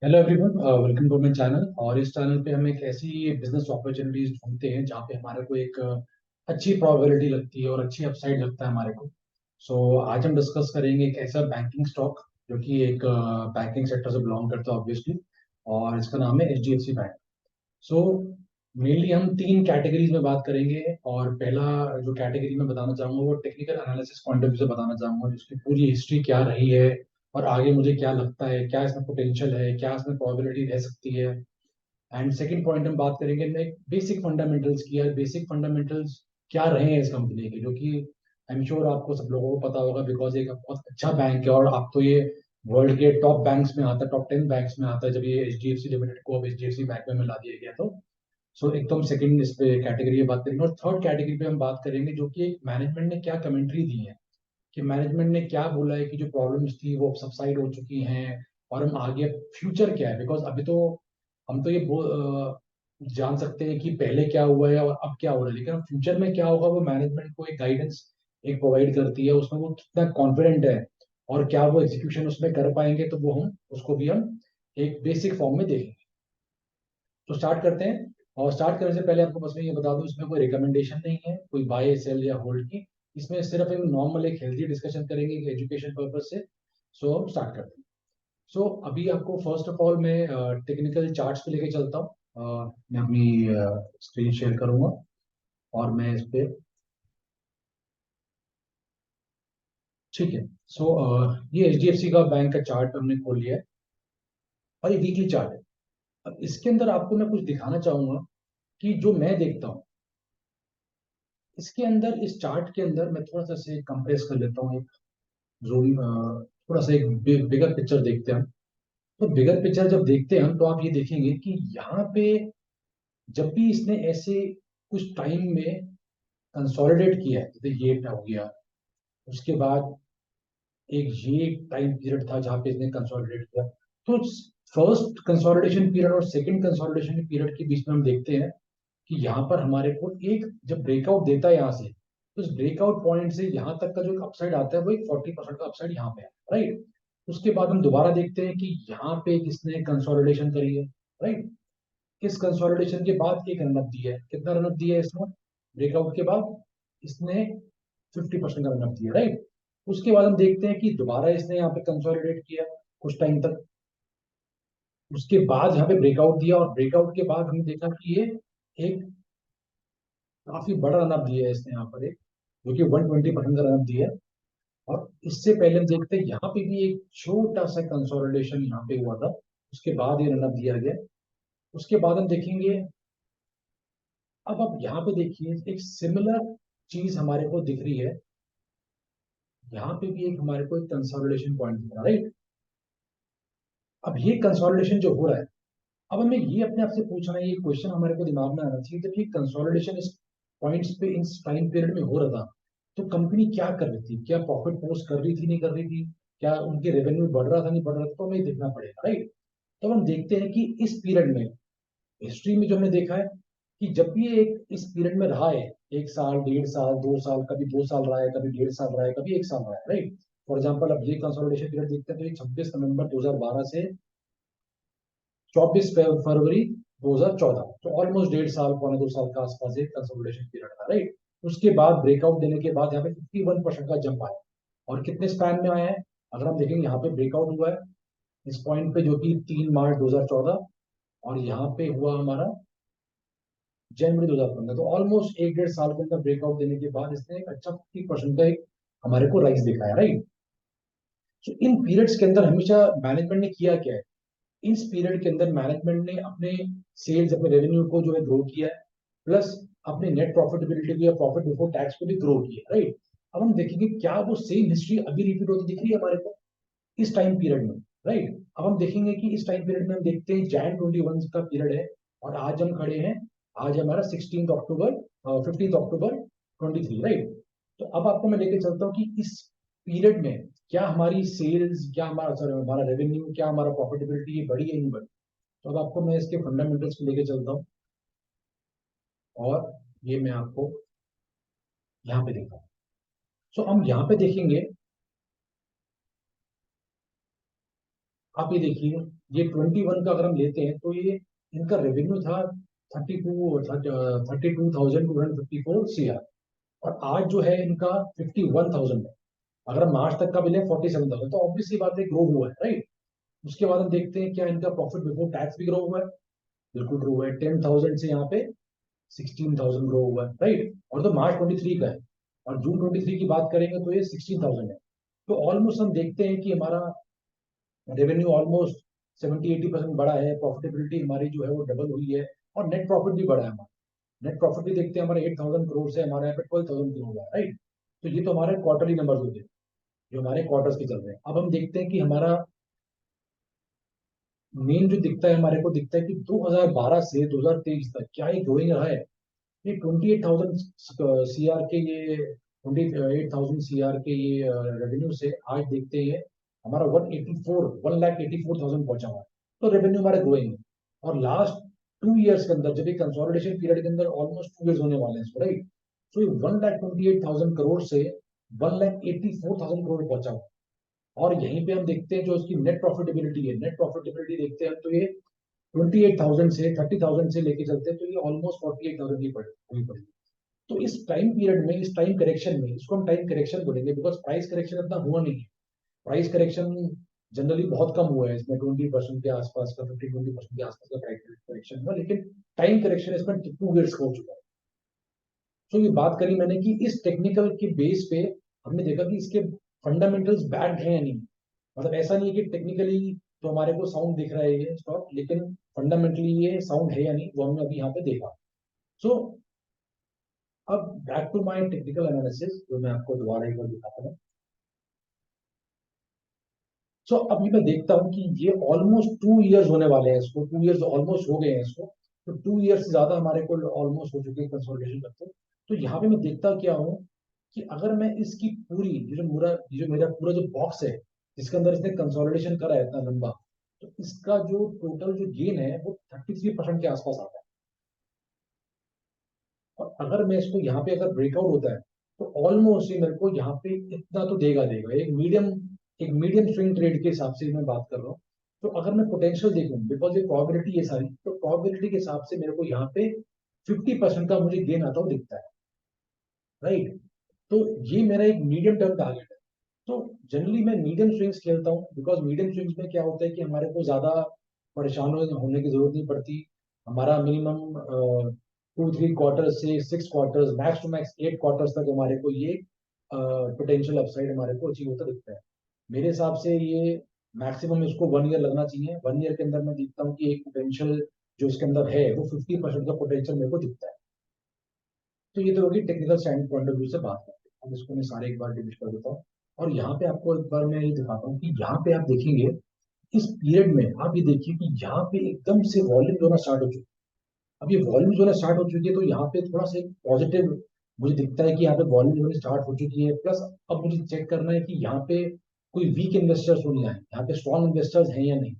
Hello everyone, welcome to my channel. और इस channel पे हम एक ऐसी बिजनेस अपॉर्चुनिटीज ढूंढते हैं जहाँ पे हमारे को एक अच्छी प्रोबेबिलिटी लगती है और अच्छी अपसाइड लगता है हमारे को। आज हम डिस्कस करेंगे एक ऐसा बैंकिंग स्टॉक जो कि एक बैंकिंग सेक्टर से बिलोंग करता है ऑब्वियसली। और इसका नाम है HDFC बैंक। सो मेनली हम तीन कैटेगरीज में बात करेंगे। और पहला जो कैटेगरी में बताना चाहूंगा वो technical analysis point of view से बताना चाहूंगा, जिसकी पूरी हिस्ट्री क्या रही है और आगे मुझे क्या लगता है, क्या इसमें पोटेंशियल है, क्या इसमें प्रोबेबिलिटी रह सकती है। एंड सेकंड पॉइंट हम बात करेंगे बेसिक फंडामेंटल्स की। यार बेसिक फंडामेंटल्स क्या रहे हैं इस कंपनी के, जो कि आई एम श्योर आपको सब लोगों को पता होगा, बिकॉज एक बहुत अच्छा बैंक है और आप तो ये वर्ल्ड के टॉप बैंक्स में आता है, टॉप 10 बैंक्स में आता है, जब ये HDFC लिमिटेड को अब HDFC बैंक में मिला दिया गया। तो एकदम सेकंड इस पे कैटेगरी में बात करेंगे। और थर्ड कैटेगरी पे हम बात करेंगे जो कि मैनेजमेंट ने क्या कमेंट्री दी है, कि मैनेजमेंट ने क्या बोला है कि जो प्रॉब्लम्स थी वो सबसाइड हो चुकी हैं और हम आगे फ्यूचर क्या है। बिकॉज अभी तो हम तो जान सकते हैं कि पहले क्या हुआ है और अब क्या हो रहा है, लेकिन अब फ्यूचर में क्या होगा वो मैनेजमेंट को एक गाइडेंस एक प्रोवाइड करती है। उसमें वो कितना कॉन्फिडेंट है और क्या वो एग्जीक्यूशन उसमें कर पाएंगे, तो वो हम उसको भी हम एक बेसिक फॉर्म में देखेंगे। तो स्टार्ट करते हैं। और स्टार्ट करने से पहले आपको बस मैं ये बता दूं, इसमें कोई रिकमेंडेशन नहीं है कोई बाय सेल या होल्ड की। इसमें सिर्फ एक नॉर्मल एक हेल्दी डिस्कशन करेंगे एक एजुकेशन पर्पज से। हम स्टार्ट करते हैं। अभी आपको फर्स्ट ऑफ ऑल मैं टेक्निकल चार्ट्स पे लेके चलता हूँ। मैं अपनी स्क्रीन शेयर करूंगा और मैं इस पे, ठीक है। ये HDFC का बैंक का चार्ट हमने खोल लिया है और ये वीकली चार्ट है। अब इसके अंदर आपको मैं कुछ दिखाना चाहूंगा कि जो मैं देखता हूँ इसके अंदर, इस चार्ट के अंदर मैं थोड़ा सा से कंप्रेस कर लेता हूँ, एक जूम, थोड़ा सा एक बिगर पिक्चर देखते हैं हम। तो बिगर पिक्चर जब देखते हैं हम तो आप ये देखेंगे कि यहाँ पे जब भी इसने ऐसे कुछ टाइम में कंसोलिडेट किया है, जैसे ये हो गया, उसके बाद एक ये टाइम पीरियड था जहाँ पे इसने कंसोलिडेट किया। तो फर्स्ट कंसोलिडेशन पीरियड और सेकंड कंसोलिडेशन पीरियड के बीच में हम देखते हैं कि यहाँ पर हमारे को एक जब ब्रेकआउट देता है यहाँ से, तो इस ब्रेकआउट पॉइंट से यहाँ तक का जो अपसाइड आता है वो एक 40% का अपसाइड यहाँ पे है, राइट। उसके बाद हम दोबारा देखते हैं कि यहाँ पे किसने कंसोलिडेशन करी है, राइट। इस कंसोलिडेशन के बाद एक रनअप दिया है, कितना रनअप दिया है इसने ब्रेकआउट के बाद, इसने 50% का रनअप दिया, राइट। उसके बाद हम देखते हैं कि दोबारा इसने यहाँ पे कंसोलिडेट किया कुछ टाइम तक। उसके बाद यहाँ पे ब्रेकआउट दिया और ब्रेकआउट के बाद हमने देखा कि ये एक काफी बड़ा रनअप दिया है इसने यहाँ पर, एक जो कि 120% का रनअप दिया है। और इससे पहले हम देखते हैं यहाँ पे भी एक छोटा सा कंसोलिडेशन यहाँ पे हुआ था, उसके बाद ये रनअप दिया गया। उसके बाद हम देखेंगे, अब आप यहाँ पे देखिए एक सिमिलर चीज हमारे को दिख रही है। यहाँ पे भी एक हमारे को एक कंसोलिडेशन पॉइंट दिख रहा है, राइट। अब ये कंसोलिडेशन जो हो रहा है, अब हमें ये अपने आप से पूछना है, ये क्वेश्चन हमारे को दिमाग में आना चाहिए, जब ये कंसोलिडेशन इस पॉइंट्स पे इस टाइम पीरियड में हो रहा था तो कंपनी क्या कर रही थी, क्या प्रॉफिट पोस्ट कर रही थी नहीं कर रही थी, क्या उनके रेवेन्यू बढ़ रहा था नहीं बढ़ रहा था, तो हमें देखना पड़ेगा, राइट। तो हम देखते हैं कि इस पीरियड में हिस्ट्री में जो हमने देखा है कि जब भी ये एक इस पीरियड में रहा है, 1 साल 1.5 साल 2 साल, कभी 2 साल रहा है, कभी 1.5 साल रहा है, कभी 1 साल रहा है, राइट। फॉर एग्जाम्पल अब ये कंसोलिडेशन पीरियड देखते हैं तो ये 26 नवंबर 2012 से 24 फरवरी 2014, तो ऑलमोस्ट 1.5 साल 2 साल का आसपास एक कंसोलिडेशन पीरियड था, राइट। उसके बाद ब्रेकआउट देने के बाद यहाँ पे 51% का जंप आया। और कितने स्पैन में आया है, अगर हम देखेंगे यहाँ पे ब्रेकआउट हुआ है इस पॉइंट पे जो कि 3 मार्च 2014, और यहाँ पे हुआ हमारा जनवरी 2015, तो ऑलमोस्ट 1.5 साल के अंदर ब्रेकआउट देने के बाद इसने एक अच्छा 50% का एक हमारे को राइज दिखाया, राइट। तो इन पीरियड्स के अंदर हमेशा मैनेजमेंट ने किया क्या है, इस पीरियड के अंदर मैनेजमेंट ने अपने सेल्स अपने रेवेन्यू को जो है ग्रो किया है, प्लस अपने नेट प्रॉफिटेबिलिटी को या प्रॉफिट बिफोर टैक्स को भी ग्रो किया, राइट। अब हम देखेंगे क्या वो सेम हिस्ट्री अभी रिपीट होती दिख रही है हमारे को इस टाइम पीरियड में, राइट। अब हम देखेंगे कि इस टाइम पीरियड में हम देखते हैं Jan 21 का पीरियड है और आज हम खड़े हैं, आज हमारा 16 अक्टूबर 15 अक्टूबर 23, राइट। तो अब आपको मैं लेके चलता हूँ कि इस पीरियड में क्या हमारी सेल्स, क्या हमारा सॉरी हमारा रेवेन्यू, क्या हमारा प्रॉफिटेबिलिटी बढ़ी है नहीं बढ़ी। तो अब आपको मैं इसके फंडामेंटल्स को लेके चलता हूँ और ये मैं आपको यहाँ पे देखता हूँ। हम यहाँ पे देखेंगे, आप ये देखिए, ये 21 का अगर हम लेते हैं तो ये इनका रेवेन्यू था 32,254 CR, और आज जो है इनका 51,000 है। अगर हम मार्च तक का भी लें 47,000, तो ऑब्वियसली बात है ग्रो हुआ है, राइट। उसके बाद हम देखते हैं क्या इनका प्रॉफिट बिफोर टैक्स भी ग्रो हुआ है, बिल्कुल ग्रो हुआ है, 10,000 से यहाँ पे 16,000 ग्रो हुआ है, राइट। और तो मार्च 23 का है, और जून 23 की बात करेंगे तो ये 16,000 है। तो ऑलमोस्ट हम देखते हैं कि हमारा रेवेन्यू ऑलमोस्ट 70-80% बढ़ा है, प्रॉफिटेबिलिटी हमारी जो है वो डबल हुई है, और नेट प्रॉफिट भी बढ़ा है हमारा। नेट प्रॉफिट भी देखते हैं, हमारे 8,000 करोड़ से हमारे यहाँ पे 12,000 करोड़ हुआ है, राइट। तो ये तो हमारे क्वार्टरली नंबर हो गए जो हमारे क्वार्टर्स के चल रहे हैं। अब हम देखते हैं कि हमारा मेन जो दिखता है, हमारे को दिखता है कि 2012 से 2023 तक क्या ये ग्रोइंग रहा है। ये 28,000 CR के ये 28,000 CR के ये रेवेन्यू से आज देखते हैं हमारा 1,84,000 पहुंचा हुआ है। तो रेवेन्यू हमारा ग्रोइंग है। और लास्ट 2 इयर्स के अंदर, जब ये कंसोलिडेशन पीरियड के अंदर ऑलमोस्ट 2 इयर्स होने वाले हैं इसको, राइट। तो ये 1,28,000 करोड़ से 1,84,000 करोड़ पहुंचा हुआ है। और यहीं पे हम देखते हैं जो इसकी नेट प्रॉफिटेबिलिटी है, नेट प्रॉफिटेबिलिटी देखते हैं तो ये 28,000 से 30,000 से लेके चलते हैं तो ये ऑलमोस्ट 48,000 की हुई पड़ी। तो इस टाइम पीरियड में, इस टाइम करेक्शन में, इसको हम टाइम करेक्शन बोलेंगे, बिकॉज प्राइस करेक्शन इतना हुआ नहीं है। प्राइस करेक्शन जनरली बहुत कम हुआ है इसमें, 20% के आसपास का, 15-20% के आसपास का प्राइस करेक्शन हुआ, लेकिन टाइम करेक्शन इसमें 2 years का हो चुका है। तो ये बात करी मैंने कि इस टेक्निकल के बेस पे हमने देखा कि इसके फंडामेंटल्स बैड हैं या नहीं। मतलब ऐसा नहीं है कि टेक्निकली तो हमारे को साउंड दिख रहा है ये स्टॉक, लेकिन फंडामेंटली ये साउंड है या नहीं, वो हमने अभी यहाँ पे देखा। सो अब back to my technical analysis, जो मैं आपको दोबारा एक बार दिखाता हूँ। अभी मैं देखता हूँ कि ये ऑलमोस्ट 2 इयर्स होने वाले हैं इसको, 2 इयर्स ऑलमोस्ट हो गए हैं इसको। तो 2 इयर्स से ज्यादा हमारे को ऑलमोस्ट हो चुके हैं कंसोलिडेशन करते। तो यहाँ पे मैं देखता क्या हूँ कि अगर मैं इसकी पूरी, ये जो मेरा पूरा जो बॉक्स है जिसके अंदर इसने कंसोलिडेशन करा है इतना लंबा, तो इसका जो टोटल जो गेन है वो 33% के आसपास आता है। और अगर मैं इसको यहाँ पे अगर ब्रेकआउट होता है तो ऑलमोस्ट ये मेरे को यहाँ पे इतना तो देगा देगा, एक मीडियम स्विंग ट्रेड के हिसाब से मैं बात कर रहा हूँ। तो अगर मैं पोटेंशियल देखूं, बिकॉज ये प्रोबेबिलिटी है सारी, तो प्रोबेबिलिटी के हिसाब से मेरे को यहाँ पे 50% का मुझे गेन आता हुआ दिखता है, राइट। तो ये मेरा एक मीडियम टर्म टारगेट है। तो जनरली मैं मीडियम स्विंग्स खेलता हूँ, बिकॉज मीडियम स्विंग्स में क्या होता है कि हमारे को ज्यादा परेशान होने की जरूरत नहीं पड़ती। हमारा मिनिमम 2-3 क्वार्टर से 6 quarters, max to max 8 quarters तक हमारे को ये पोटेंशियल अपसाइड हमारे को अचीव होता दिखता है। मेरे हिसाब से ये मैक्सिमम इसको 1 ईयर लगना चाहिए। 1 ईयर के अंदर मैं देखता हूँ कि एक पोटेंशियल जो इसके अंदर है वो 50% का पोटेंशियल मेरे को दिखता है। तो ये तो होगी technical stand point of view से बात करते हैं। अब इसको मैं सारे एक बार डिलीट कर देता हूँ। और यहाँ पे आपको एक बार मैं ये दिखाता हूँ कि यहाँ पे आप देखेंगे इस पीरियड में, आप ये देखिए कि यहाँ पे एकदम से वॉल्यूम होना स्टार्ट हो चुकी है। अब ये वॉल्यूम होना स्टार्ट हो चुकी है, तो यहाँ पे थोड़ा सा पॉजिटिव मुझे दिखता है कि यहाँ पे वॉल्यूम होनी स्टार्ट हो चुकी है। प्लस अब मुझे चेक करना है कि यहाँ पे कोई वीक इन्वेस्टर्स तो नहीं आए, यहाँ पे स्ट्रॉन्ग इन्वेस्टर्स हैं या नहीं।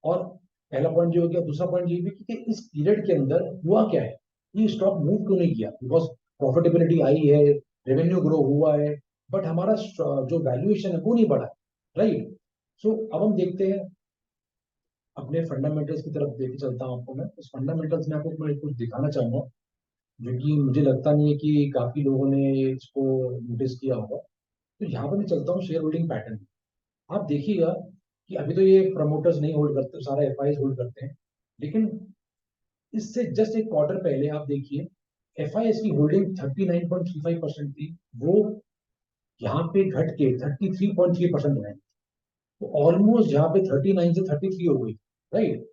और पहला पॉइंट ये हो गया। दूसरा पॉइंट ये भी कि इस पीरियड के अंदर हुआ क्या है, ये स्टॉक मूव क्यों नहीं किया, बिकॉज प्रॉफिटेबिलिटी आई है, रेवेन्यू ग्रो हुआ है, बट हमारा जो वैल्यूएशन है वो नहीं बढ़ा, राइट। अब हम देखते हैं अपने फंडामेंटल्स की तरफ लेके चलता हूँ आपको मैं। उस फंडामेंटल्स में आपको मैं कुछ दिखाना चाहूंगा जो कि मुझे लगता नहीं है कि काफी लोगों ने इसको नोटिस किया होगा। तो यहाँ पे मैं चलता हूँ शेयर होल्डिंग पैटर्न। आप देखिएगा कि अभी तो ये प्रमोटर्स नहीं होल्ड करते, सारा एफआईज होल्ड करते हैं, लेकिन इससे जस्ट एक क्वार्टर पहले आप देखिए एफआईएस की होल्डिंग 39.35% थी, वो यहाँ पे घट के 33.3% है। तो ऑलमोस्ट यहाँ पे 39 से 33 हो गई, राइट।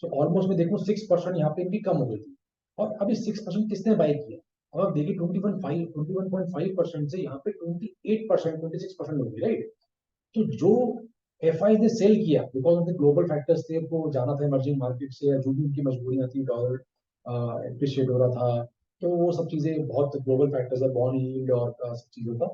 ऑलमोस्ट में देखो 6% यहाँ पे इनकी कम हो गई थी। और अभी 6% किसने बाई किया, अब आप देखिए 21.5% से यहाँ पे 28%, 26% हो गई, राइट। तो जो एफ आई ने सेल किया, बिकॉज उनके ग्लोबल फैक्टर्स थे, वो जाना था इमर्जिंग मार्केट से, या जो भी उनकी मजबूरियां थी, डॉलर एप्रिशिएट हो रहा था, तो वो सब चीजें बहुत ग्लोबल फैक्टर्स है, बॉन्ड यील्ड और सब चीजों का।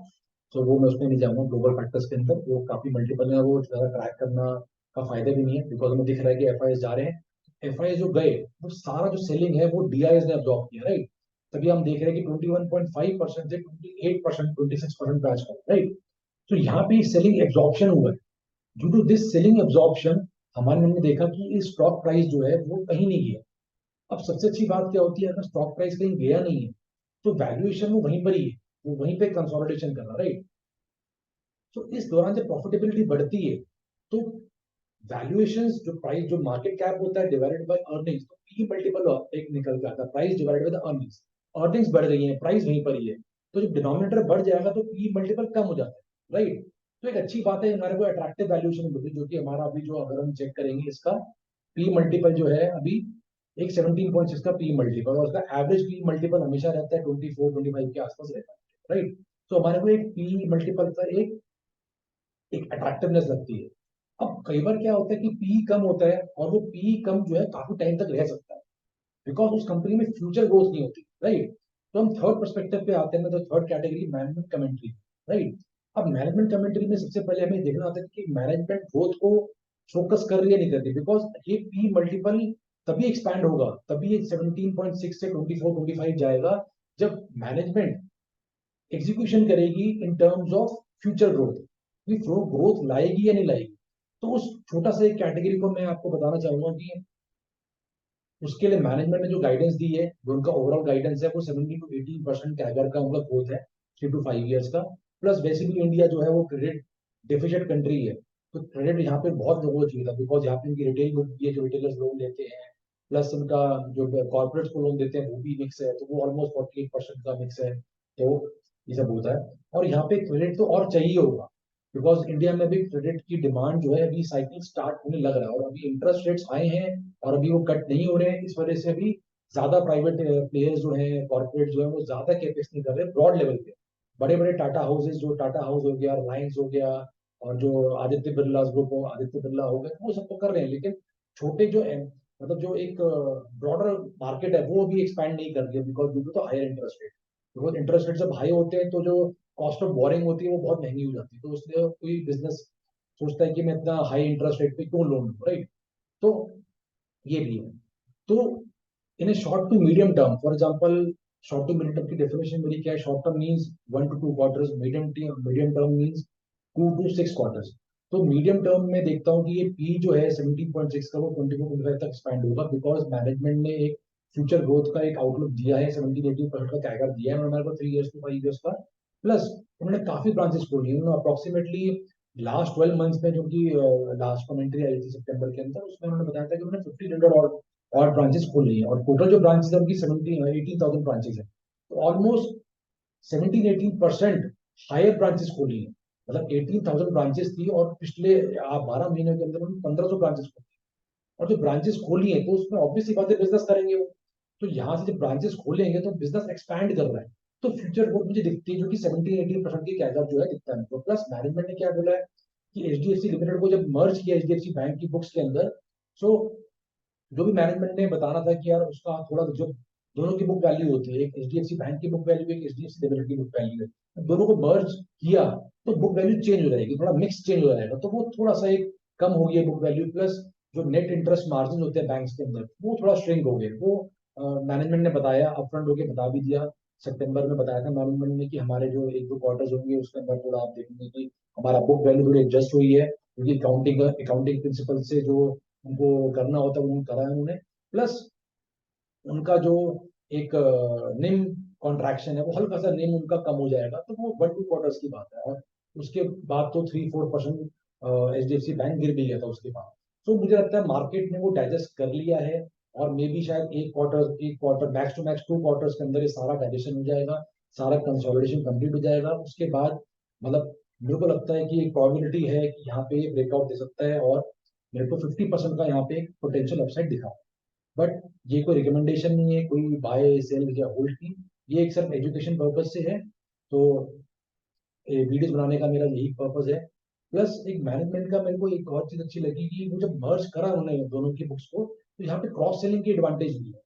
तो वो मैं उसमें नहीं जाऊंगा ग्लोबल फैक्टर्स के अंदर, वो काफी मल्टीपल है, वो ज्यादा ट्रैक करना का फायदा भी नहीं है, बिकॉज हमें दिख रहा है कि एफ आई जा रहे हैं। एफ आई जो गए, वो सारा जो सेलिंग है वो डी ने अब्जॉर्ब किया, राइट। तभी हम देख रहे हैं कि 21.5% से 28%, 26% पे आज, राइट। तो यहाँ पे सेलिंग एब्जॉर्प्शन हुआ है। Due to this selling absorption हमारे हमने देखा कि इस स्टॉक प्राइस जो है वो कहीं नहीं गया। अब सबसे अच्छी बात क्या होती है, अगर स्टॉक प्राइस कहीं गया नहीं है तो वैल्यूएशन वो वहीं पर ही है, वो वहीं पे कंसोलिडेशन कर रहा है, राइट। तो इस दौरान जब प्रॉफिटेबिलिटी बढ़ती है तो वैल्यूएशंस, जो प्राइस, जो मार्केट कैप होता है डिवाइडेड बाय अर्निंग्स, तो पी मल्टीपल एक निकल के आता है, price divided by the earnings. Earnings बढ़ गई हैं, प्राइस वहीं पर ही है, तो जब डिनोमिनेटर बढ़ जाएगा तो पी मल्टीपल कम हो जाता है, राइट। तो एक अच्छी बात है, हमारे को अट्रैक्टिव वैल्यूएशन मिली, जो कि हमारा अभी जो, अगर हम चेक करेंगे इसका पी मल्टीपल जो है अभी एक 17.6 का पी मल्टीपल, और उसका एवरेज पी मल्टीपल हमेशा रहता है 24-25 के आसपास रहता है, राइट। तो हमारे को एक पी मल्टीपल का एक अट्रैक्टिवनेस लगती है। अब कई बार क्या होता है कि पी कम होता है और वो पी कम जो है काफी टाइम तक रह सकता है, बिकॉज उस कंपनी में फ्यूचर ग्रोथ नहीं होती, राइट। तो हम थर्ड पर्सपेक्टिव पे आते हैं, तो third category management commentary, right. अब मैनेजमेंट कमेंट्री में सबसे पहले हमें देखना होता है कि मैनेजमेंट ग्रोथ को फोकस कर रही है नहीं कर रही, बिकॉज ये पी मल्टीपल तभी एक्सपैंड होगा, तभी ये 17.6 से 24-25 जाएगा, जब मैनेजमेंट एग्जीक्यूशन करेगी in terms of future growth, कि ग्रोथ लाएगी या नहीं लाएगी। तो उस छोटा सा एक कैटेगरी को मैं आपको बताना चाहूंगा कि उसके लिए मैनेजमेंट ने जो गाइडेंस दी है, जो उनका ओवरऑल गाइडेंस है वो 17 to 18% कैगर का उनका ग्रोथ है 3 to 5 ईयर्स का। प्लस वैसे भी इंडिया जो है वो क्रेडिट डेफिशिट कंट्री है, तो क्रेडिट यहाँ पे बहुत लोगों को चाहिए था, बिकॉज यहाँ पे इनकी रिटेल बुक भी है, जो रिटेलर्स लोन लेते हैं, प्लस उनका जो कॉर्पोरेट्स को लोन देते हैं वो भी मिक्स है, तो वो ऑलमोस्ट 48% का मिक्स है। तो ये सब होता है, और यहाँ पे क्रेडिट तो और चाहिए होगा, बिकॉज इंडिया में भी क्रेडिट की डिमांड जो है अभी साइकिल स्टार्ट होने लग रहा है, और अभी इंटरेस्ट रेट्स हाई हैं और अभी वो कट नहीं हो रहे हैं, इस वजह से अभी ज्यादा प्राइवेट प्लेयर्स जो हैं, कॉर्पोरेट जो है वो ज्यादा कैपेक्स नहीं कर रहे ब्रॉड लेवल पे। बड़े बड़े टाटा हाउसेज, जो टाटा हाउस हो गया, रिलायंस हो गया, और जो आदित्य बिरला ग्रुप हो, आदित्य बिरला हो गए, वो सब तो कर रहे हैं, लेकिन छोटे जो मतलब जो एक ब्रॉडर मार्केट है वो अभी एक्सपैंड नहीं कर रही है, because due to higher interest rate. Because interest rate जब हाई होते हैं तो जो कॉस्ट ऑफ बोरिंग होती है वो बहुत महंगी हो जाती है, तो उसलिए कोई बिजनेस सोचता है कि मैं इतना हाई इंटरेस्ट रेट पे क्यों लोन लूं, राइट। तो ये भी है। तो in a short to medium term, for example, short to medium term की डेफिनेशन मेरी क्या है, short term means 1 to 2 quarters, medium term means 2 to 6 quarters. तो मीडियम टर्म में देखता हूँ कि ये पी जो है 17.6 का वो 24-25 तक एक्सपैंड होगा, बिकॉज मैनेजमेंट ने एक फ्यूचर ग्रोथ का एक आउटलुक दिया है, 17-18% का कैगर दिया है उन्होंने हमारे को 3 years to 5 years का। प्लस उन्होंने काफी ब्रांचेस खोली है, उन्होंने अप्रोक्सीमेटली लास्ट 12 मंथ्स में, जो कि लास्ट कमेंट्री आई थी सितंबर के अंदर, उसमें उन्होंने बताया था कि उन्होंने 1500 और ब्रांचेस खोल ली है, और टोटल जो ब्रांचेस है उनकी 18,000 ब्रांचेस है, तो ऑलमोस्ट 17-18% हायर ब्रांचेस खोली है। मतलब 18,000 ब्रांचेस थी और पिछले आप 12 महीने के अंदर उन्होंने 1500 ब्रांचेस खोली, और जो ब्रांचेस खोली है तो उसमें ऑब्वियसली बात है बिजनेस करेंगे वो। तो यहाँ से जब ब्रांचेस खोलेंगे तो बिजनेस एक्सपैंड कर रहा है, तो फ्यूचर ग्रोथ मुझे दिखती है, जो कि 17-18% की कैगर जो है दिखता है। तो प्लस मैनेजमेंट ने क्या बोला है कि एचडीएफसी लिमिटेड को जब मर्ज किया एचडीएफसी बैंक की बुक्स के अंदर, सो जो भी मैनेजमेंट ने बताना था कि यार उसका थोड़ा जो दोनों की बुक वैल्यू होती है, एक एचडीएफसी बैंक की बुक वैल्यू, एक एचडीएफसी लिमिटेड की बुक वैल्यू है, तो दोनों को मर्ज किया तो बुक वैल्यू चेंज हो जाएगी, थोड़ा मिक्स चेंज हो जाएगा, तो वो थोड़ा सा एक कम हो गया बुक वैल्यू। प्लस जो नेट इंटरेस्ट मार्जिन होते हैं बैंक्स के अंदर वो थोड़ा श्रिंक हो गए, वो मैनेजमेंट ने बताया, अपफ्रंट होके बता भी दिया। सितंबर में बताया था मैनेजमेंट ने कि हमारे जो 1-2 क्वार्टर्स होंगे उसके अंदर थोड़ा आप देखेंगे कि हमारा बुक वैल्यू थोड़ी एडजस्ट हुई है, क्योंकि अकाउंटिंग प्रिंसिपल से जो उनको करना होता है उन्होंने करा है उन्होंने। प्लस उनका जो एक निम कॉन्ट्रैक्शन है वो हल्का सा निम उनका कम हो जाएगा, तो वो 1-2 क्वार्टर्स की बात है, और उसके बाद तो 3-4% H D F C bank गिर भी गया था उसके बाद। तो मुझे लगता है मार्केट ने वो डाइजेस्ट कर लिया है, और मे बी शायद एक quarter max to max 2 quarters के अंदर ये सारा डाइजेशन हो जाएगा, सारा कंसोलिडेशन कंप्लीट हो जाएगा। उसके बाद मतलब मेरे को लगता है कि एक प्रोबेबिलिटी है कि यहाँ पे ब्रेकआउट दे सकता है, और मेरे को 50% का यहाँ पे पोटेंशियल अपसाइड दिखा। बट ये कोई रिकमेंडेशन नहीं है कोई बाय सेल या होल्ड की, ये एक सिर्फ एजुकेशन पर्पज से है। तो वीडियोस बनाने का मेरा यही पर्पज है। प्लस एक मैनेजमेंट का मेरे को एक और चीज अच्छी लगी कि वो जब मर्ज करा उन्होंने दोनों की बुक्स को, तो यहाँ पे क्रॉस सेलिंग की एडवांटेज भी है,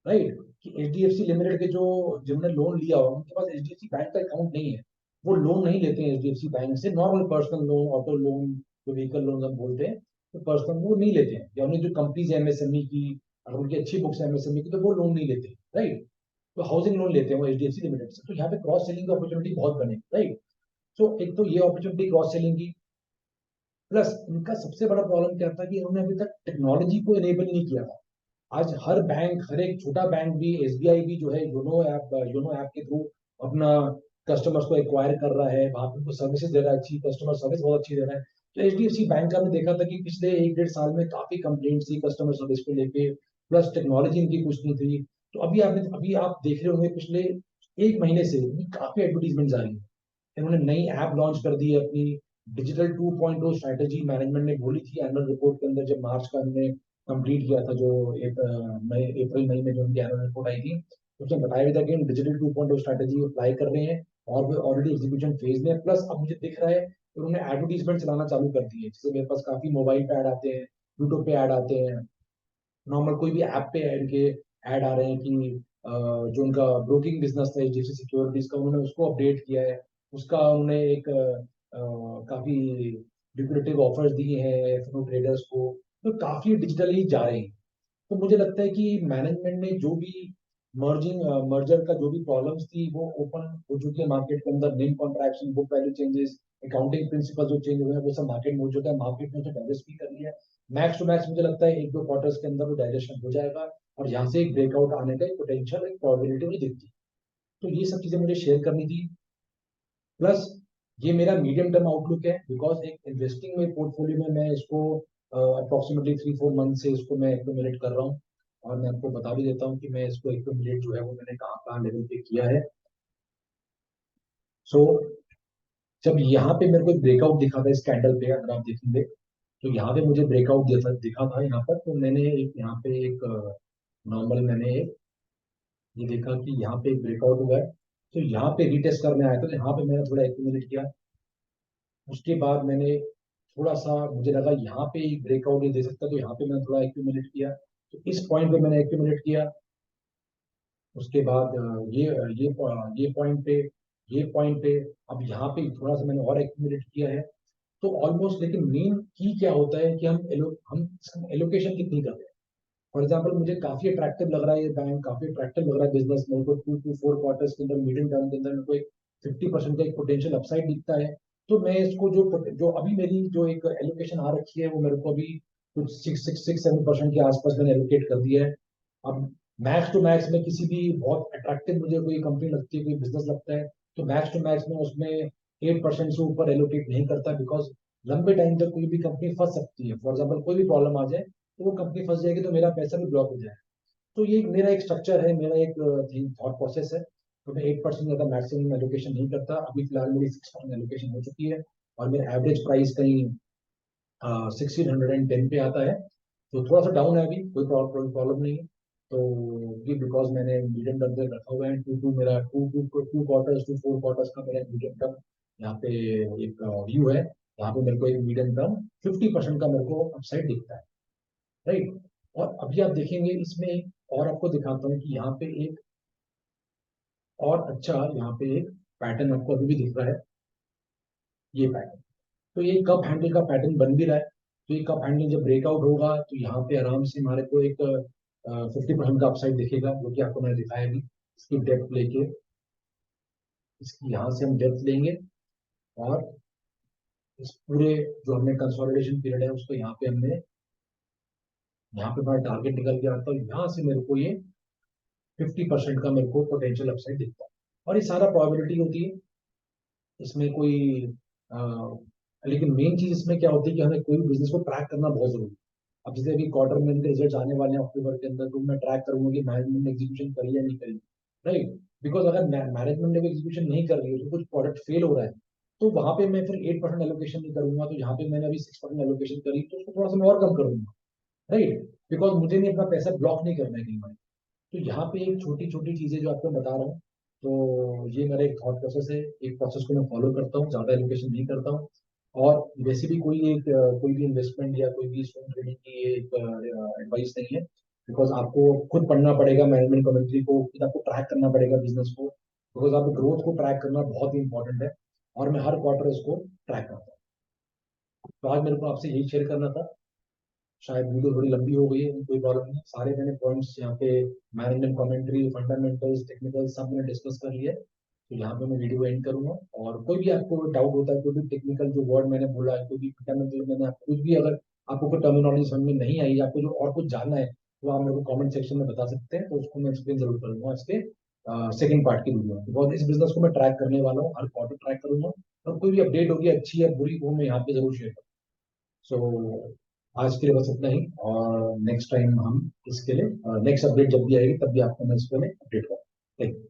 राइट। कि H D F C limited के जो जिन्होंने लोन लिया हो उनके पास H D F C bank का अकाउंट नहीं है, वो लोन नहीं लेते हैं H D F C bank से, normal personal loan, auto loan, जो व्हीकल लोन हम बोलते हैं, तो पर्सनल वो नहीं लेते हैं, या उन्हें जो कंपनीज है एमएसएमई की, अगर उनकी अच्छी बुक्स है एमएसएमई की तो वो लोन नहीं लेते, राइट। तो हाउसिंग लोन लेते हैं वो एचडीएफसी लिमिटेड से, तो यहाँ पे क्रॉस सेलिंग की अपॉर्चुनिटी बहुत बने, राइट। तो एक तो ये अपॉर्चुनिटी क्रॉस सेलिंग की। प्लस इनका सबसे बड़ा प्रॉब्लम क्या था कि इन्होंने अभी तक टेक्नोलॉजी को इनेबल नहीं किया था। आज हर बैंक, हर एक छोटा बैंक भी, एसबीआई भी जो है योनो ऐप के थ्रू अपना कस्टमर्स को एक्वायर कर रहा है, वहां पे उनको सर्विसेज दे रहा है, अच्छी कस्टमर सर्विस बहुत अच्छी दे रहा है। तो एचडीएफसी बैंक का हमने देखा था कि पिछले 1 डेढ़ साल में काफी कंप्लेंट्स थी कस्टमर सर्विस को लेके, प्लस टेक्नोलॉजी इनकी कुछ नहीं थी। तो अभी आप देख रहे होंगे पिछले 1 महीने से इनकी काफी एडवर्टीजमेंट आ रही है। इन्होंने नई ऐप लॉन्च कर दी है अपनी, डिजिटल 2.0 स्ट्रैटेजी मैनेजमेंट ने बोली थी एनुअल रिपोर्ट के अंदर, जब मार्च का हमने कंप्लीट किया था, जो मई अप्रैल मई में जो उनकी एनुअल रिपोर्ट आई थी, उसमें बताया भी था कि हम डिजिटल 2.0 स्ट्रैटेजी अप्लाई कर रहे हैं और वो ऑलरेडी एग्जीक्यूशन फेज में है। प्लस अब मुझे दिख रहा है कि उन्होंने एडवर्टीजमेंट चलाना चालू कर दी है, जैसे मेरे पास काफी मोबाइल पे ऐड आते हैं, यूट्यूब पे ऐड आते हैं, नॉर्मल कोई भी ऐप पे इनके ऐड आ रहे हैं कि जो उनका ब्रोकिंग बिजनेस था एचडीएफसी सिक्योरिटीज का, उन्होंने उसको अपडेट किया है। उसका उन्होंने एक काफी लिक्विडेटिव ऑफर्स दिए हैं एफएनओ ट्रेडर्स को। तो काफी डिजिटली जा रहे हैं। तो मुझे लगता है कि मैनेजमेंट ने जो भी मर्जर का जो भी प्रॉब्लम्स थी वो ओपन हो चुकी है मार्केट के अंदर। Name contraction, book value changes, accounting principle जो चेंज हुए हैं वो सब मार्केट में हो चुका है, मार्केट ने उसे डाइजेस्ट भी कर लिया है। मैक्स टू मैक्स मुझे लगता है 1-2 क्वार्टर्स के अंदर वो डाइजेशन हो जाएगा और यहाँ से एक ब्रेकआउट आने का एक पोटेंशियल, एक प्रोबेबिलिटी मुझे दिखती है। तो ये सब चीजें मुझे शेयर करनी थी। प्लस ये मेरा मीडियम टर्म आउटलुक है, बिकॉज एक इन्वेस्टिंग में पोर्टफोलियो में मैं इसको अप्रोक्सीमेटली 3-4 मंथ से इसको मैं एक्यूमुलेट कर रहा हूँ। और मैं आपको बता भी देता हूँ कि मैं इसको एक्यूमुलेट जो है वो मैंने कहाँ कहाँ लेवल पे किया है। सो जब यहाँ पे मेरे को एक ब्रेकआउट दिखा था इस कैंडल पे, अगर आप देखेंगे तो यहाँ पे मुझे ब्रेकआउट दिखा था यहाँ पर, तो मैंने एक यहाँ पे एक नॉर्मल मैंने एक ये देखा कि यहाँ पे एक ब्रेकआउट हुआ है, तो यहाँ पे रीटेस्ट करने आया था, तो यहाँ पे मैंने थोड़ा एक्यूमुलेट किया। उसके बाद मैंने थोड़ा सा मुझे लगा यहाँ पे एक ब्रेकआउट दे सकता, तो यहाँ पे मैंने थोड़ा एक्यूमुलेट किया, तो इस पॉइंट पे मैंने एक्यूमुलेट किया। उसके बाद ये पॉइंट पे अब यहाँ पे थोड़ा सा मैंने और एक्यूमुलेट किया है। तो ऑलमोस्ट, लेकिन मेन की क्या होता है कि हम एलोकेशन कितनी कर रहे हैं। फॉर एग्जाम्पल मुझे काफी अट्रैक्टिव लग रहा है ये बैंक, काफी अट्रैक्टिव लग रहा है बिजनेस, मेरे को 2 to 4 क्वार्टर्स के अंदर, मीडियम टर्म के अंदर मेरे को एक 50% का एक पोटेंशियल अपसाइड दिखता है। तो मैं इसको जो जो अभी मेरी जो एक एलोकेशन आ रखी है वो मेरे को अभी कुछ 6-7% के आसपास मैंने एलोकेट कर दिया है। अब मैक्स टू मैक्स में किसी भी बहुत अट्रैक्टिव मुझे कोई कंपनी लगती है, कोई बिजनेस लगता है, तो मैक्स टू मैक्स में उसमें 8% से ऊपर एलोकेट नहीं करता, बिकॉज लंबे टाइम तक कोई भी कंपनी फंस सकती है। फॉर एग्जाम्पल कोई भी प्रॉब्लम आ जाए तो वो कंपनी फंस जाएगी, तो मेरा पैसा भी ब्लॉक हो जाएगा। तो ये मेरा एक स्ट्रक्चर है, मेरा एक थॉट प्रोसेस है। तो मैं 8% ज्यादा मैक्सिमम एलोकेशन नहीं करता। अभी फिलहाल मेरी 6% एलोकेशन हो चुकी है और मेरा एवरेज प्राइस कहीं 1610 पे आता है। तो थोड़ा सा डाउन है अभी, कोई प्रॉब्लम नहीं है। तो ये बिकॉज मैंने मीडियम टर्म से रखा हुआ है, टू टू मेरा two two two quarters, 2-4 quarters का मेरा मीडियम टर्म यहाँ पे एक व्यू है। यहाँ पे मेरे को एक मीडियम टर्म 50% का मेरे को अपसाइड दिखता है, राइट। और अभी आप देखेंगे इसमें, और आपको दिखाता हूँ कि यहाँ पे एक और अच्छा, यहाँ पे एक पैटर्न आपको अभी भी दिख रहा है, ये पैटर्न। तो ये कप हैंडल का पैटर्न बन भी रहा है। तो ये कप हैंडल जब ब्रेकआउट होगा तो यहाँ पे आराम से हमारे को एक 50% का अपसाइड दिखेगा, जो कि आपको मैंने दिखाया भी। इसकी डेप्थ लेके, इसकी यहाँ से हम डेप्थ लेंगे और इस पूरे जो हमने कंसोलिडेशन पीरियड है उसको यहाँ पे हमने, यहाँ पे हमारा टारगेट निकल के आता है, यहाँ से मेरे को ये 50% का मेरे को पोटेंशियल अपसाइड दिखता है। और ये सारा प्रोबेबिलिटी होती है, इसमें कोई अ, लेकिन मेन चीज इसमें क्या होती है कि हमें कोई भी बिजनेस को ट्रैक करना बहुत जरूरी है। अब जैसे अभी क्वार्टर में इनके रिजल्ट आने वाले हैं अक्टूबर के अंदर, तो मैं ट्रैक करूंगा कि मैनेजमेंट ने एग्जीक्यूशन करी या नहीं करी, राइट। बिकॉज अगर मैनेजमेंट ने एग्जीक्यूशन नहीं कर रही है, तो कुछ प्रोडक्ट फेल हो रहा है, तो वहां पे मैं फिर 8% एलोकेशन नहीं करूंगा। तो यहाँ पे मैंने अभी 6% एलोकेशन करी, तो उसको थोड़ा सा मैं और कम करूंगा, राइट। बिकॉज मुझे नहीं अपना पैसा ब्लॉक नहीं करना है कहीं पर। तो यहाँ पे एक छोटी छोटी चीजें जो आपको बता रहा हूँ, तो ये मेरा एक थॉट प्रोसेस है, एक प्रोसेस को मैं फॉलो करता हूँ, ज्यादा एलोकेशन नहीं करता हूँ। और वैसे भी कोई भी इन्वेस्टमेंट या कोई भी स्विंग ट्रेडिंग की ये एक एडवाइस नहीं है, बिकॉज आपको खुद पढ़ना पड़ेगा मैनेजमेंट कमेंट्री को, खुद आपको ट्रैक करना पड़ेगा बिजनेस को, बिकॉज आपको ग्रोथ को ट्रैक करना बहुत ही इंपॉर्टेंट है। और मैं हर क्वार्टर इसको ट्रैक करता हूँ। तो आज मेरे को आपसे यही शेयर करना था। शायद वीडियो थोड़ी लंबी हो गई है, कोई प्रॉब्लम नहीं, सारे मैंने पॉइंट्स यहाँ पे मैनेजमेंट कमेंट्री, फंडामेंटल्स, टेक्निकल सब मैंने डिस्कस कर लिया है। तो यहाँ पे मैं वीडियो एंड करूंगा, और कोई भी आपको डाउट होता है, कोई भी टेक्निकल जो वर्ड मैंने बोला है, कोई भी फंडामेंटल मैंने आपको कुछ भी, अगर आपको कोई टर्मिनोलॉजी समझ में नहीं आई, आपको जो और कुछ जानना है, तो आप मेरे को कमेंट सेक्शन में बता सकते हैं, तो उसको मैं एक्सप्लेन जरूर करूंगा इसके सेकंड पार्ट की वीडियो में। बिकॉज इस बिजनेस को मैं ट्रैक करने वाला हूँ, हर क्वार्टर ट्रैक करूंगा, और कोई भी अपडेट होगी अच्छी या बुरी, वो मैं यहाँ पे जरूर शेयर करूँगा। सो आज के लिए बस इतना ही, और नेक्स्ट टाइम हम इसके लिए नेक्स्ट अपडेट जब भी आएगी तब भी आपको मैं इसके लिए अपडेट करूँगा।